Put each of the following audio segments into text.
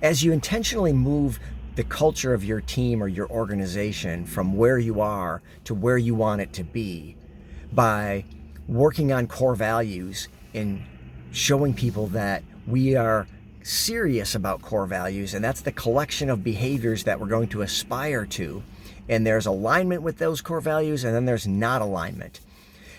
As you intentionally move the culture of your team or your organization from where you are to where you want it to be by working on core values and showing people that we are serious about core values, and that's the collection of behaviors that we're going to aspire to, and there's alignment with those core values, and then there's not alignment.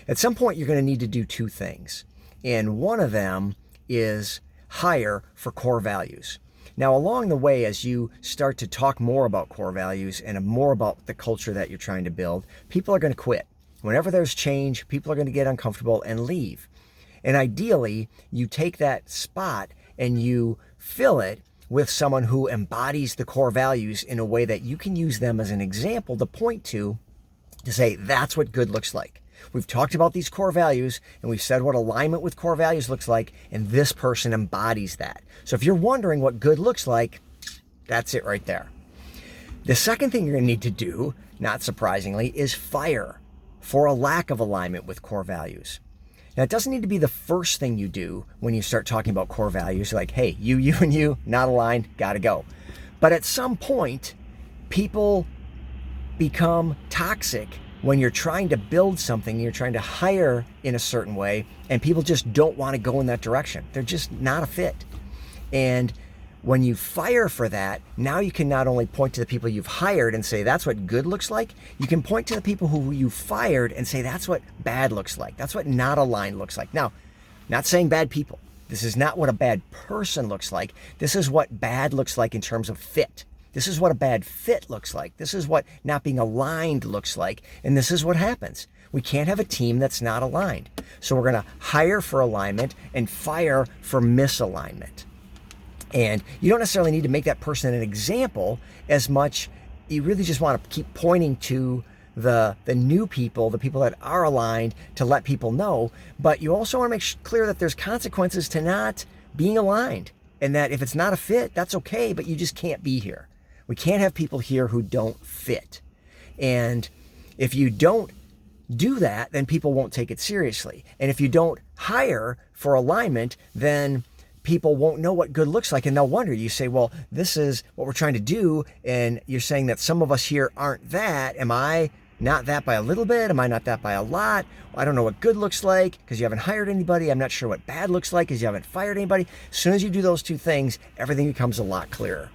At some point, you're going to need to do two things, and one of them is hire for core values. Now, along the way, as you start to talk more about core values and more about the culture that you're trying to build, people are going to quit. Whenever there's change, people are going to get uncomfortable and leave. And ideally, you take that spot and you fill it with someone who embodies the core values in a way that you can use them as an example to point to say, that's what good looks like. We've talked about these core values and we've said what alignment with core values looks like, and this person embodies that. So if you're wondering what good looks like, that's it right there. The second thing you're going to need to do, not surprisingly, is fire for a lack of alignment with core values. Now, it doesn't need to be the first thing you do when you start talking about core values, like, hey, you, and you, not aligned, gotta go. But at some point, people become toxic when you're trying to build something, you're trying to hire in a certain way, and people just don't want to go in that direction. They're just not a fit. And when you fire for that, now you can not only point to the people you've hired and say, that's what good looks like, you can point to the people who you fired and say, that's what bad looks like. That's what not aligned looks like. Now, not saying bad people. This is not what a bad person looks like. This is what bad looks like in terms of fit. This is what a bad fit looks like. This is what not being aligned looks like. And this is what happens. We can't have a team that's not aligned. So we're going to hire for alignment and fire for misalignment. And you don't necessarily need to make that person an example as much. You really just want to keep pointing to the new people, the people that are aligned, to let people know. But you also want to make clear that there's consequences to not being aligned, and that if it's not a fit, that's okay, but you just can't be here. We can't have people here who don't fit. And if you don't do that, then people won't take it seriously. And if you don't hire for alignment, then people won't know what good looks like, and they'll wonder. You say, well, this is what we're trying to do, and you're saying that some of us here aren't that. Am I not that by a little bit? Am I not that by a lot? I don't know what good looks like because you haven't hired anybody. I'm not sure what bad looks like because you haven't fired anybody. As soon as you do those two things, everything becomes a lot clearer.